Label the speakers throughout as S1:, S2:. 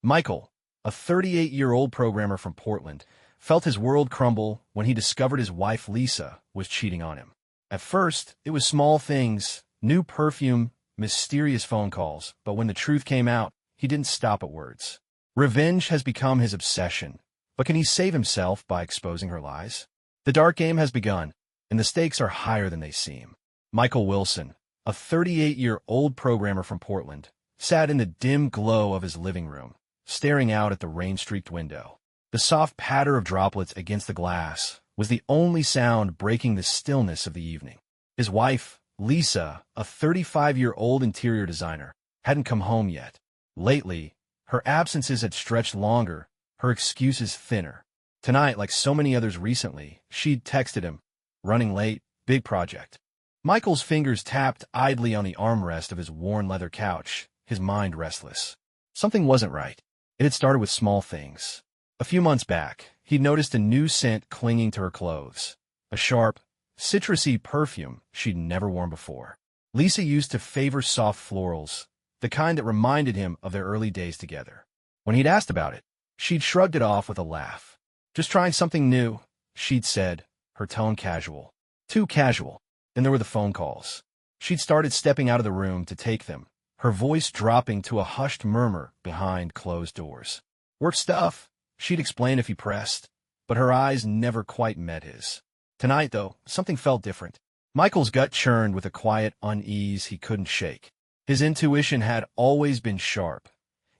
S1: Michael, a 38-year-old programmer from Portland, felt his world crumble when he discovered his wife Lisa was cheating on him. At first, it was small things, new perfume, mysterious phone calls, but when the truth came out, he didn't stop at words. Revenge has become his obsession, but can he save himself by exposing her lies? The dark game has begun, and the stakes are higher than they seem. Michael Wilson, a 38-year-old programmer from Portland, sat in the dim glow of his living room, staring out at the rain-streaked window. The soft patter of droplets against the glass was the only sound breaking the stillness of the evening. His wife, Lisa, a 35-year-old interior designer, hadn't come home yet. Lately, her absences had stretched longer, her excuses thinner. Tonight, like so many others recently, she'd texted him, "Running late, big project." Michael's fingers tapped idly on the armrest of his worn leather couch, his mind restless. Something wasn't right. It had started with small things. A few months back, he'd noticed a new scent clinging to her clothes, a sharp, citrusy perfume she'd never worn before. Lisa used to favor soft florals, the kind that reminded him of their early days together. When he'd asked about it, she'd shrugged it off with a laugh. "Just trying something new," she'd said, her tone casual. Too casual. Then there were the phone calls. She'd started stepping out of the room to take them, her voice dropping to a hushed murmur behind closed doors. "Work stuff," she'd explain if he pressed, but her eyes never quite met his. Tonight, though, something felt different. Michael's gut churned with a quiet unease he couldn't shake. His intuition had always been sharp.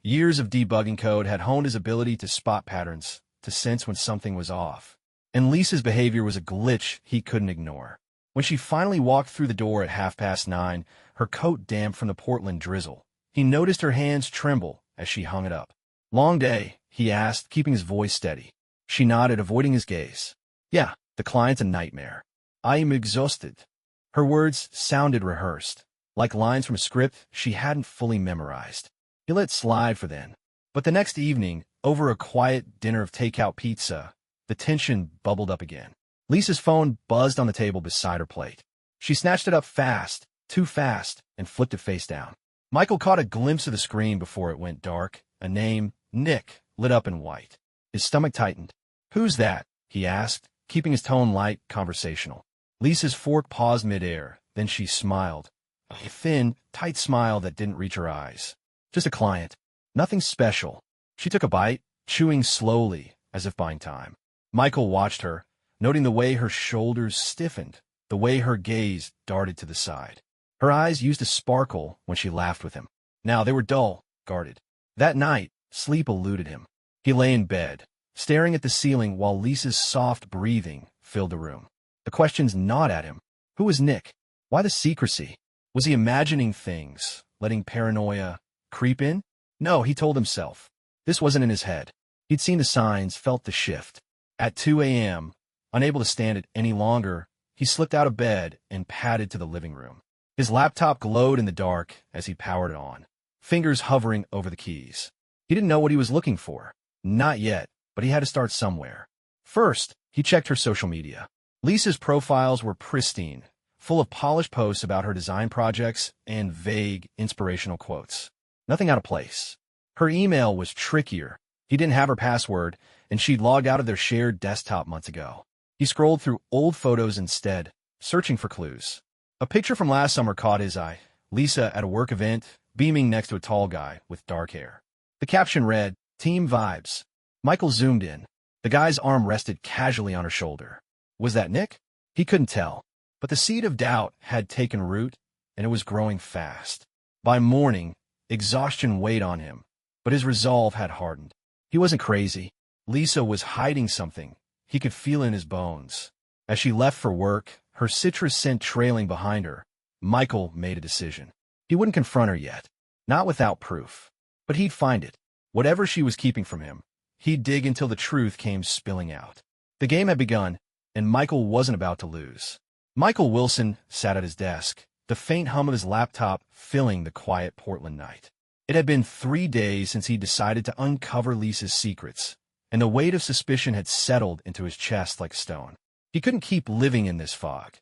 S1: Years of debugging code had honed his ability to spot patterns, to sense when something was off. And Lisa's behavior was a glitch he couldn't ignore. When she finally walked through the door at 9:30, her coat damp from the Portland drizzle, he noticed her hands tremble as she hung it up. "Long day?" he asked, keeping his voice steady. She nodded, avoiding his gaze. "Yeah, the client's a nightmare. I am exhausted." Her words sounded rehearsed, like lines from a script she hadn't fully memorized. He let slide for then. But the next evening, over a quiet dinner of takeout pizza, the tension bubbled up again. Lisa's phone buzzed on the table beside her plate. She snatched it up fast, too fast, and flipped it face down. Michael caught a glimpse of the screen before it went dark. A name, Nick, lit up in white. His stomach tightened. "Who's that?" he asked, keeping his tone light, conversational. Lisa's fork paused midair, then she smiled. A thin, tight smile that didn't reach her eyes. "Just a client. Nothing special." She took a bite, chewing slowly, as if buying time. Michael watched her, noting the way her shoulders stiffened, the way her gaze darted to the side. Her eyes used a sparkle when she laughed with him. Now they were dull, guarded. That night, sleep eluded him. He lay in bed, staring at the ceiling while Lisa's soft breathing filled the room. The questions gnawed at him. Who was Nick? Why the secrecy? Was he imagining things, letting paranoia creep in? No, he told himself. This wasn't in his head. He'd seen the signs, felt the shift. At 2 a.m., unable to stand it any longer, he slipped out of bed and padded to the living room. His laptop glowed in the dark as he powered it on, fingers hovering over the keys. He didn't know what he was looking for. Not yet, but he had to start somewhere. First, he checked her social media. Lisa's profiles were pristine, full of polished posts about her design projects and vague, inspirational quotes. Nothing out of place. Her email was trickier. He didn't have her password, and she'd logged out of their shared desktop months ago. He scrolled through old photos instead, searching for clues. A picture from last summer caught his eye. Lisa at a work event, beaming next to a tall guy with dark hair. The caption read, "Team Vibes." Michael zoomed in. The guy's arm rested casually on her shoulder. Was that Nick? He couldn't tell. But the seed of doubt had taken root, and it was growing fast. By morning, exhaustion weighed on him, but his resolve had hardened. He wasn't crazy. Lisa was hiding something. He could feel it in his bones. As she left for work, her citrus scent trailing behind her, Michael made a decision. He wouldn't confront her yet, not without proof. But he'd find it. Whatever she was keeping from him, he'd dig until the truth came spilling out. The game had begun, and Michael wasn't about to lose. Michael Wilson sat at his desk, the faint hum of his laptop filling the quiet Portland night. It had been 3 days since he decided to uncover Lisa's secrets, and the weight of suspicion had settled into his chest like stone. He couldn't keep living in this fog.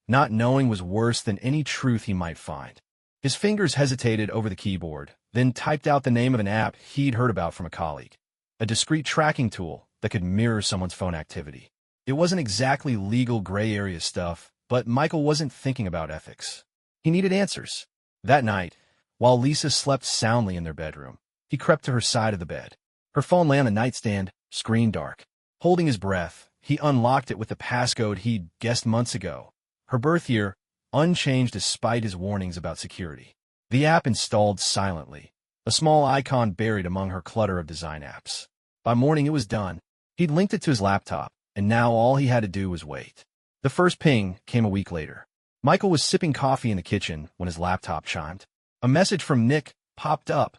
S1: Not knowing was worse than any truth he might find. His fingers hesitated over the keyboard, then typed out the name of an app he'd heard about from a colleague. A discrete tracking tool that could mirror someone's phone activity. It wasn't exactly legal gray area stuff, but Michael wasn't thinking about ethics. He needed answers. That night, while Lisa slept soundly in their bedroom, he crept to her side of the bed. Her phone lay on the nightstand, screen dark. Holding his breath, he unlocked it with the passcode he'd guessed months ago. Her birth year, unchanged despite his warnings about security. The app installed silently, a small icon buried among her clutter of design apps. By morning it was done. He'd linked it to his laptop, and now all he had to do was wait. The first ping came a week later. Michael was sipping coffee in the kitchen when his laptop chimed. A message from Nick popped up.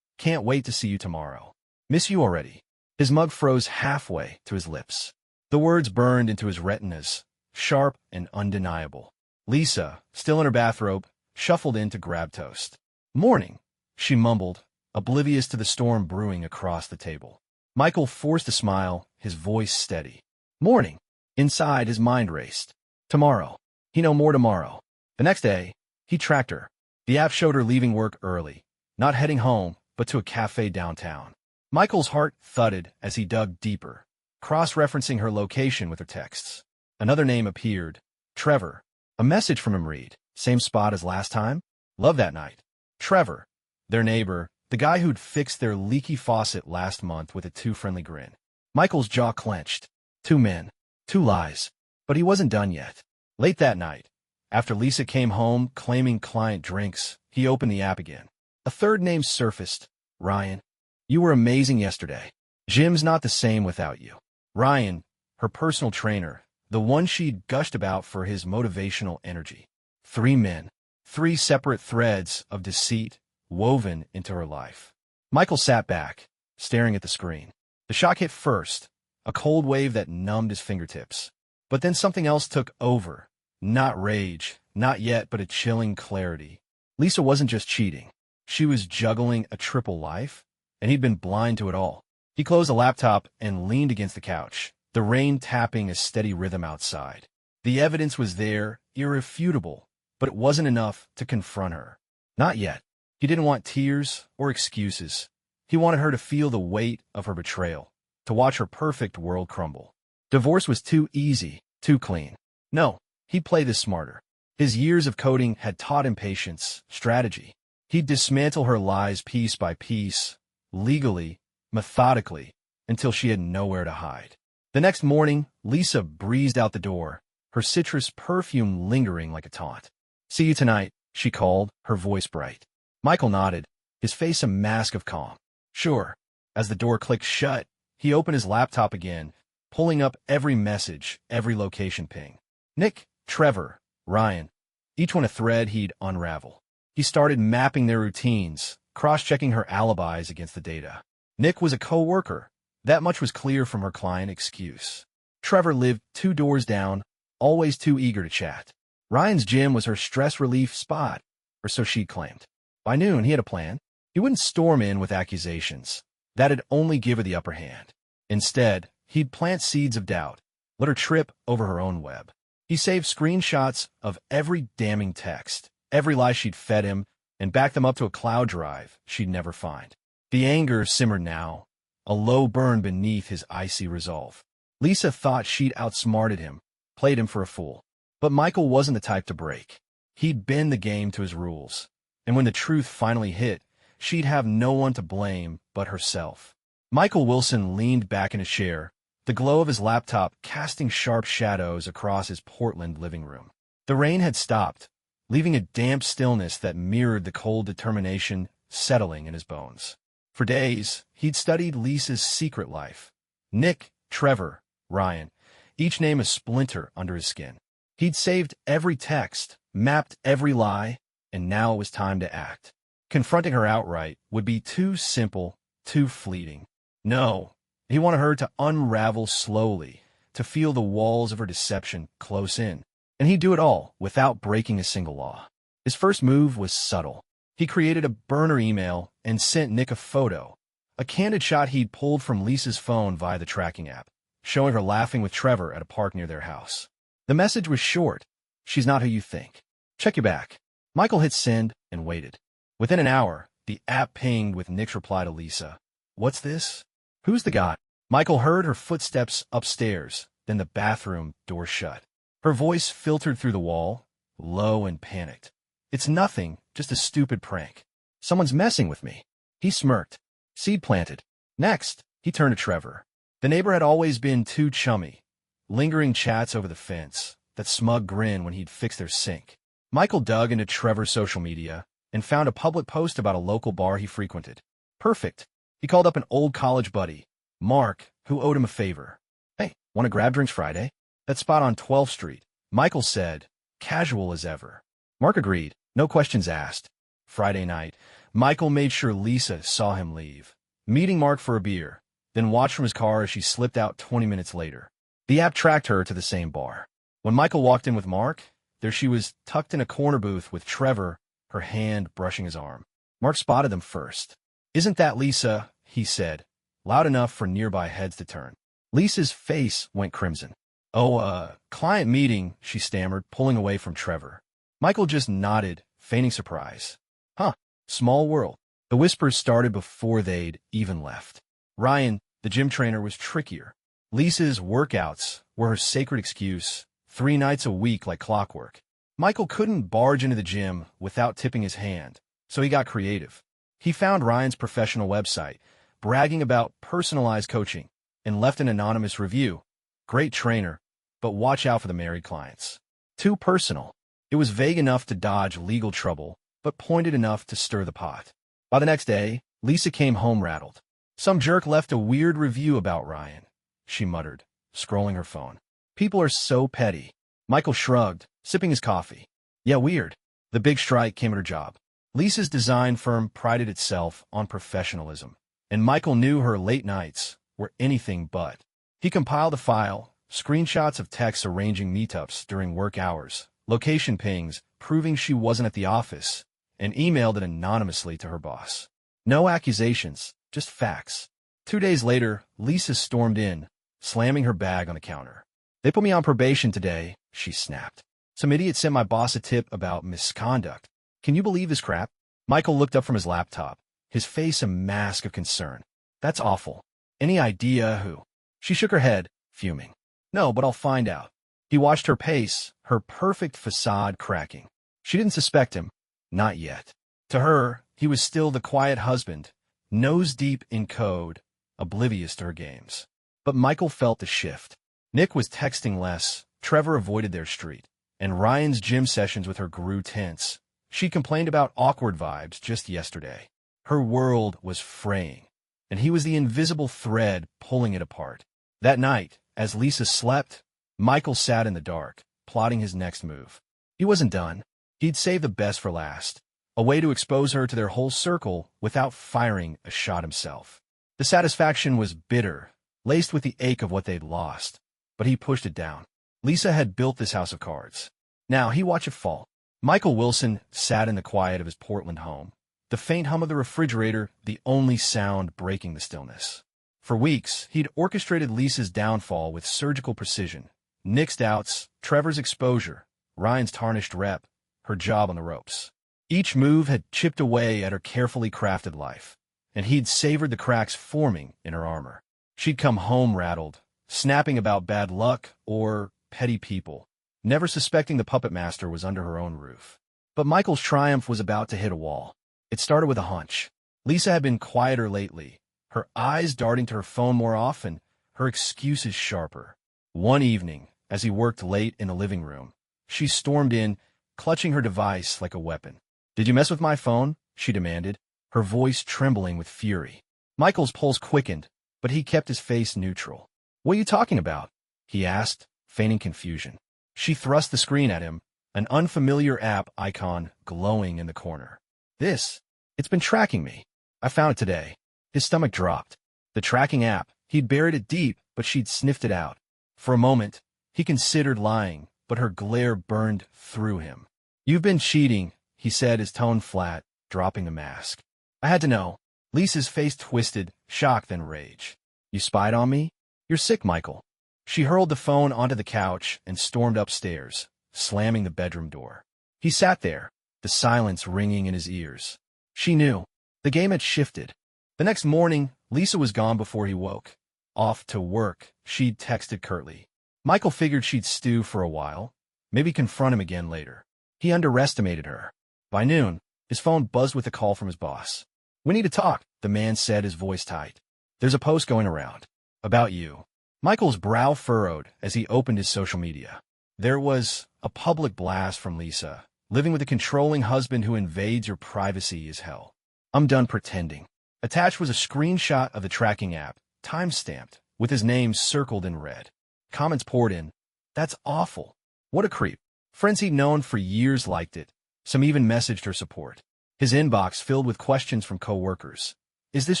S1: Can't wait to see you tomorrow. Miss you already. His mug froze halfway to his lips. The words burned into his retinas, sharp and undeniable. Lisa, still in her bathrobe, shuffled in to grab toast. Morning, she mumbled, oblivious to the storm brewing across the table. Michael forced a smile, his voice steady. Morning. Inside, his mind raced. Tomorrow. He know more tomorrow. The next day, he tracked her. The app showed her leaving work early, not heading home, but to a cafe downtown. Michael's heart thudded as he dug deeper, cross-referencing her location with her texts. Another name appeared. Trevor. A message from him read, same spot as last time? Love that night. Trevor. Their neighbor, the guy who'd fixed their leaky faucet last month with a too-friendly grin. Michael's jaw clenched. 2 men. 2 lies. But he wasn't done yet. Late that night, after Lisa came home claiming client drinks, he opened the app again. A third name surfaced. Ryan. You were amazing yesterday. Jim's not the same without you. Ryan, her personal trainer, the one she'd gushed about for his motivational energy. 3 men. 3 separate threads of deceit woven into her life. Michael sat back, staring at the screen. The shock hit first, a cold wave that numbed his fingertips. But then something else took over. Not rage, not yet, but a chilling clarity. Lisa wasn't just cheating. She was juggling a triple life, and he'd been blind to it all. He closed the laptop and leaned against the couch, the rain tapping a steady rhythm outside. The evidence was there, irrefutable, but it wasn't enough to confront her. Not yet. He didn't want tears or excuses. He wanted her to feel the weight of her betrayal, to watch her perfect world crumble. Divorce was too easy, too clean. No, he'd play this smarter. His years of coding had taught him patience, strategy. He'd dismantle her lies piece by piece, legally, methodically, until she had nowhere to hide. The next morning, Lisa breezed out the door, her citrus perfume lingering like a taunt. See you tonight, she called, her voice bright. Michael nodded, his face a mask of calm. Sure. As the door clicked shut, he opened his laptop again, pulling up every message, every location ping. Nick, Trevor, Ryan, each one a thread he'd unravel. He started mapping their routines, cross-checking her alibis against the data. Nick was a co-worker. That much was clear from her client excuse. Trevor lived 2 doors down, always too eager to chat. Ryan's gym was her stress relief spot, or so she claimed. By noon, he had a plan. He wouldn't storm in with accusations. That'd only give her the upper hand. Instead, he'd plant seeds of doubt, let her trip over her own web. He saved screenshots of every damning text, every lie she'd fed him, and backed them up to a cloud drive she'd never find. The anger simmered now, a low burn beneath his icy resolve. Lisa thought she'd outsmarted him, played him for a fool. But Michael wasn't the type to break. He'd bend the game to his rules. And when the truth finally hit, she'd have no one to blame but herself. Michael Wilson leaned back in a chair, the glow of his laptop casting sharp shadows across his Portland living room. The rain had stopped, leaving a damp stillness that mirrored the cold determination settling in his bones. For days, he'd studied Lisa's secret life. Nick, Trevor, Ryan, each name a splinter under his skin. He'd saved every text, mapped every lie, and now it was time to act. Confronting her outright would be too simple, too fleeting. No, he wanted her to unravel slowly, to feel the walls of her deception close in. And he'd do it all without breaking a single law. His first move was subtle. He created a burner email and sent Nick a photo, a candid shot he'd pulled from Lisa's phone via the tracking app, showing her laughing with Trevor at a park near their house. The message was short. She's not who you think. Check your back. Michael hit send and waited. Within an hour, the app pinged with Nick's reply to Lisa. "What's this? Who's the guy?" Michael heard her footsteps upstairs, then the bathroom door shut. Her voice filtered through the wall, low and panicked. "It's nothing, just a stupid prank. Someone's messing with me." He smirked. Seed planted. Next, he turned to Trevor. The neighbor had always been too chummy. Lingering chats over the fence, that smug grin when he'd fix their sink. Michael dug into Trevor's social media and found a public post about a local bar he frequented. Perfect. He called up an old college buddy, Mark, who owed him a favor. "Hey, want to grab drinks Friday? That spot on 12th Street." Michael said, casual as ever. Mark agreed, no questions asked. Friday night, Michael made sure Lisa saw him leave, meeting Mark for a beer, then watched from his car as she slipped out 20 minutes later. The app tracked her to the same bar. When Michael walked in with Mark, there she was tucked in a corner booth with Trevor, her hand brushing his arm. Mark spotted them first. "Isn't that Lisa?" he said, loud enough for nearby heads to turn. Lisa's face went crimson. "Oh, client meeting," she stammered, pulling away from Trevor. Michael just nodded, feigning surprise. "Huh, small world." The whispers started before they'd even left. Ryan, the gym trainer, was trickier. Lisa's workouts were her sacred excuse, 3 nights a week like clockwork. Michael couldn't barge into the gym without tipping his hand, so he got creative. He found Ryan's professional website, bragging about personalized coaching, and left an anonymous review. "Great trainer, but watch out for the married clients. Too personal." It was vague enough to dodge legal trouble, but pointed enough to stir the pot. By the next day, Lisa came home rattled. "Some jerk left a weird review about Ryan," she muttered, scrolling her phone. "People are so petty." Michael shrugged, sipping his coffee. "Yeah, weird." The big strike came at her job. Lisa's design firm prided itself on professionalism, and Michael knew her late nights were anything but. He compiled a file, screenshots of texts arranging meetups during work hours, location pings proving she wasn't at the office, and emailed it anonymously to her boss. No accusations, just facts. 2 days later, Lisa stormed in, slamming her bag on the counter. "They put me on probation today," she snapped. "Some idiot sent my boss a tip about misconduct. Can you believe this crap?" Michael looked up from his laptop, his face a mask of concern. "That's awful. Any idea who?" She shook her head, fuming. "No, but I'll find out." He watched her pace, her perfect facade cracking. She didn't suspect him. Not yet. To her, he was still the quiet husband, nose deep in code, oblivious to her games. But Michael felt the shift. Nick was texting less, Trevor avoided their street, and Ryan's gym sessions with her grew tense. She complained about awkward vibes just yesterday. Her world was fraying, and he was the invisible thread pulling it apart. That night, as Lisa slept, Michael sat in the dark, plotting his next move. He wasn't done. He'd save the best for last, a way to expose her to their whole circle without firing a shot himself. The satisfaction was bitter, laced with the ache of what they'd lost, but he pushed it down. Lisa had built this house of cards. Now he watched it fall. Michael Wilson sat in the quiet of his Portland home, the faint hum of the refrigerator the only sound breaking the stillness. For weeks, he'd orchestrated Lisa's downfall with surgical precision. Nick's doubts, Trevor's exposure, Ryan's tarnished rep, her job on the ropes. Each move had chipped away at her carefully crafted life, and he'd savored the cracks forming in her armor. She'd come home rattled, snapping about bad luck or petty people, never suspecting the puppet master was under her own roof. But Michael's triumph was about to hit a wall. It started with a hunch. Lisa had been quieter lately, her eyes darting to her phone more often, her excuses sharper. One evening, as he worked late in the living room, she stormed in, clutching her device like a weapon. "Did you mess with my phone?" she demanded, her voice trembling with fury. Michael's pulse quickened, but he kept his face neutral. "What are you talking about?" he asked, feigning confusion. She thrust the screen at him, an unfamiliar app icon glowing in the corner. It's been tracking me. I found it today." His stomach dropped. The tracking app, he'd buried it deep, but she'd sniffed it out. For a moment, he considered lying, but her glare burned through him. "You've been cheating," he said, his tone flat, dropping the mask. "I had to know." Lisa's face twisted, shock then rage. "You spied on me? You're sick, Michael." She hurled the phone onto the couch and stormed upstairs, slamming the bedroom door. He sat there, the silence ringing in his ears. She knew. The game had shifted. The next morning, Lisa was gone before he woke. Off to work, she'd texted curtly. Michael figured she'd stew for a while, maybe confront him again later. He underestimated her. By noon, his phone buzzed with a call from his boss. "We need to talk," the man said, his voice tight. "There's a post going around. About you." Michael's brow furrowed as he opened his social media. There was a public blast from Lisa. "Living with a controlling husband who invades your privacy is hell. I'm done pretending." Attached was a screenshot of the tracking app, time-stamped, with his name circled in red. Comments poured in. "That's awful. What a creep." Friends he'd known for years liked it. Some even messaged her support. His inbox filled with questions from co-workers. "Is this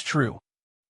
S1: true?"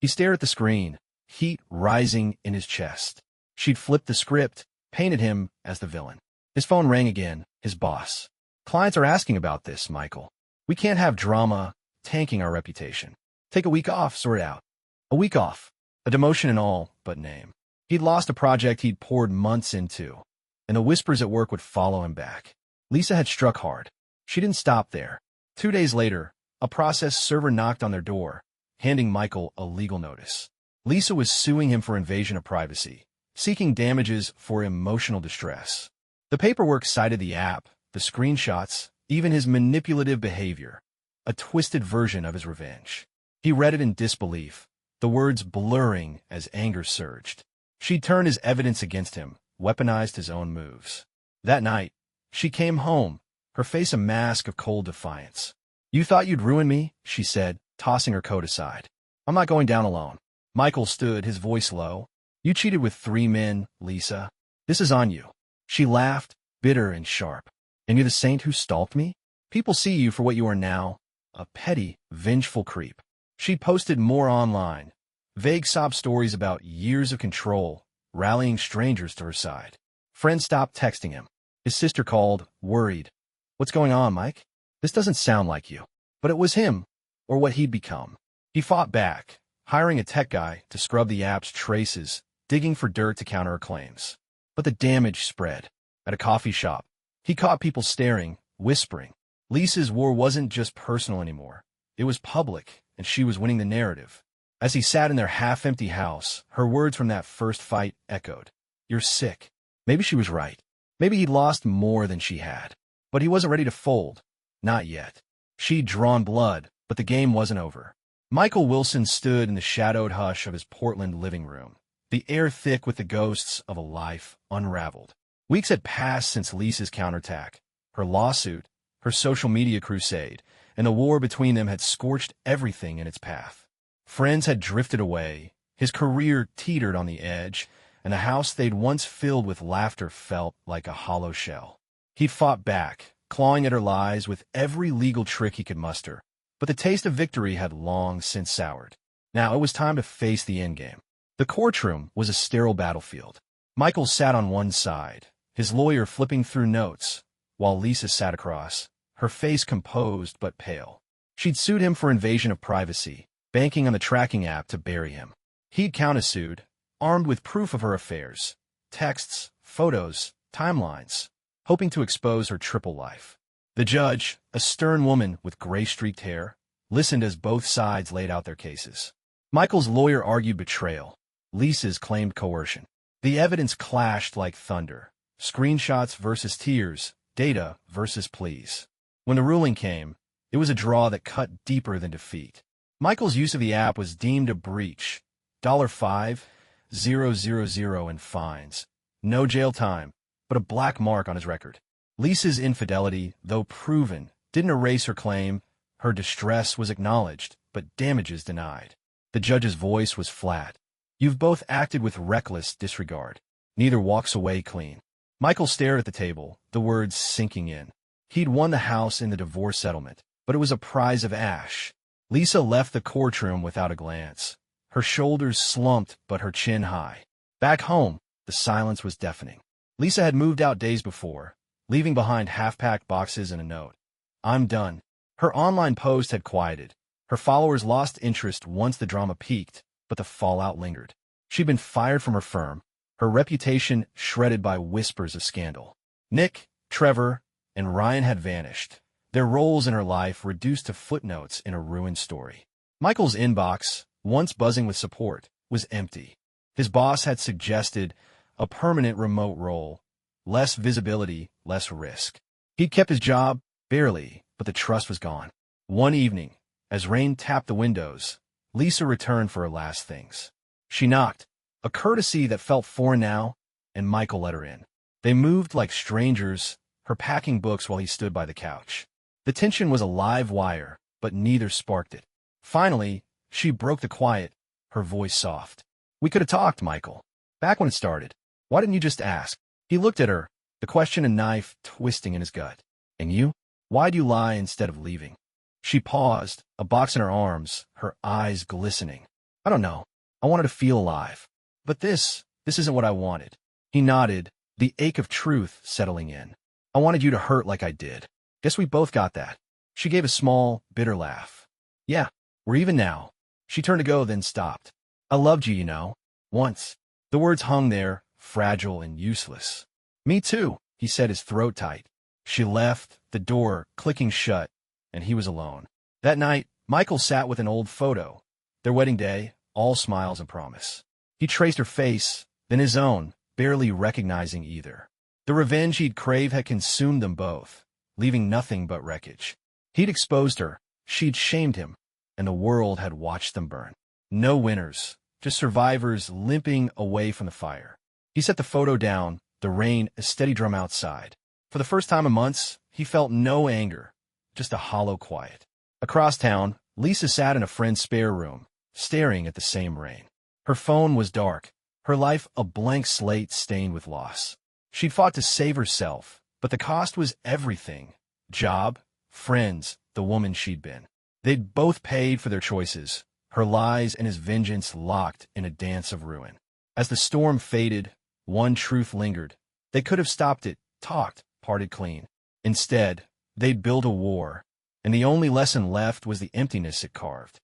S1: He stared at the screen, heat rising in his chest. She'd flipped the script, painted him as the villain. His phone rang again, his boss. "Clients are asking about this, Michael. We can't have drama tanking our reputation. Take a week off, sort it out." A week off. A demotion and all but name. He'd lost a project he'd poured months into, and the whispers at work would follow him back. Lisa had struck hard. She didn't stop there. 2 days later, a process server knocked on their door, handing Michael a legal notice. Lisa was suing him for invasion of privacy, seeking damages for emotional distress. The paperwork cited the app, the screenshots, even his manipulative behavior, a twisted version of his revenge. He read it in disbelief, the words blurring as anger surged. She'd turned his evidence against him, weaponized his own moves. That night, she came home, her face a mask of cold defiance. "You thought you'd ruin me," she said, tossing her coat aside. "I'm not going down alone." Michael stood, his voice low. "You cheated with 3 men, Lisa. This is on you." She laughed, bitter and sharp. "And you're the saint who stalked me? People see you for what you are now, a petty, vengeful creep." She posted more online, vague sob stories about years of control, rallying strangers to her side. Friends stopped texting him. His sister called, worried. "What's going on, Mike? This doesn't sound like you." But it was him, or what he'd become. He fought back, hiring a tech guy to scrub the app's traces, digging for dirt to counter her claims. But the damage spread. At a coffee shop, he caught people staring, whispering. Lisa's war wasn't just personal anymore. It was public, and she was winning the narrative. As he sat in their half-empty house, her words from that first fight echoed. "You're sick." Maybe she was right. Maybe he'd lost more than she had. But he wasn't ready to fold. Not yet. She'd drawn blood, but the game wasn't over. Michael Wilson stood in the shadowed hush of his Portland living room, the air thick with the ghosts of a life unraveled. Weeks had passed since Lisa's counterattack, her lawsuit, her social media crusade, and the war between them had scorched everything in its path. Friends had drifted away, his career teetered on the edge, and the house they'd once filled with laughter felt like a hollow shell. He'd fought back, clawing at her lies with every legal trick he could muster, but the taste of victory had long since soured. Now it was time to face the endgame. The courtroom was a sterile battlefield. Michael sat on one side, his lawyer flipping through notes, while Lisa sat across, her face composed but pale. She'd sued him for invasion of privacy, banking on the tracking app to bury him. He'd countersued, armed with proof of her affairs, texts, photos, timelines, hoping to expose her triple life. The judge, a stern woman with gray-streaked hair, listened as both sides laid out their cases. Michael's lawyer argued betrayal. Lisa's claimed coercion. The evidence clashed like thunder. Screenshots versus tears, data versus pleas. When the ruling came, it was a draw that cut deeper than defeat. Michael's use of the app was deemed a breach. $5,000 in fines. No jail time, but a black mark on his record. Lisa's infidelity, though proven, didn't erase her claim. Her distress was acknowledged, but damages denied. The judge's voice was flat. "You've both acted with reckless disregard. Neither walks away clean." Michael stared at the table, the words sinking in. He'd won the house in the divorce settlement, but it was a prize of ash. Lisa left the courtroom without a glance. Her shoulders slumped, but her chin high. Back home, the silence was deafening. Lisa had moved out days before, leaving behind half-packed boxes and a note. "I'm done." Her online post had quieted. Her followers lost interest once the drama peaked, but the fallout lingered. She'd been fired from her firm, her reputation shredded by whispers of scandal. Nick, Trevor, and Ryan had vanished, their roles in her life reduced to footnotes in a ruined story. Michael's inbox, once buzzing with support, was empty. His boss had suggested a permanent remote role, less visibility, less risk. He'd kept his job, barely, but the trust was gone. One evening, as rain tapped the windows, Lisa returned for her last things. She knocked, a courtesy that felt foreign now, and Michael let her in. They moved like strangers, her packing books while he stood by the couch. The tension was a live wire, but neither sparked it. Finally, she broke the quiet, her voice soft. "We could have talked, Michael. Back when it started. Why didn't you just ask?" He looked at her, the question a knife twisting in his gut. "And you? Why'd you lie instead of leaving?" She paused, a box in her arms, her eyes glistening. "I don't know. I wanted to feel alive. But this isn't what I wanted." He nodded, the ache of truth settling in. "I wanted you to hurt like I did. Guess we both got that." She gave a small, bitter laugh. "Yeah, we're even now." She turned to go, then stopped. "I loved you, you know. Once." The words hung there, fragile and useless. "Me too," he said, his throat tight. She left, the door clicking shut, and he was alone. That night, Michael sat with an old photo. Their wedding day, all smiles and promise. He traced her face, then his own, barely recognizing either. The revenge he'd craved had consumed them both, leaving nothing but wreckage. He'd exposed her, she'd shamed him, and the world had watched them burn. No winners, just survivors limping away from the fire. He set the photo down, the rain a steady drum outside. For the first time in months, he felt no anger, just a hollow quiet. Across town, Lisa sat in a friend's spare room, staring at the same rain. Her phone was dark, her life a blank slate stained with loss. She'd fought to save herself, but the cost was everything. Job, friends, the woman she'd been. They'd both paid for their choices, her lies and his vengeance locked in a dance of ruin. As the storm faded, one truth lingered. They could have stopped it, talked, parted clean. Instead, they'd built a war, and the only lesson left was the emptiness it carved.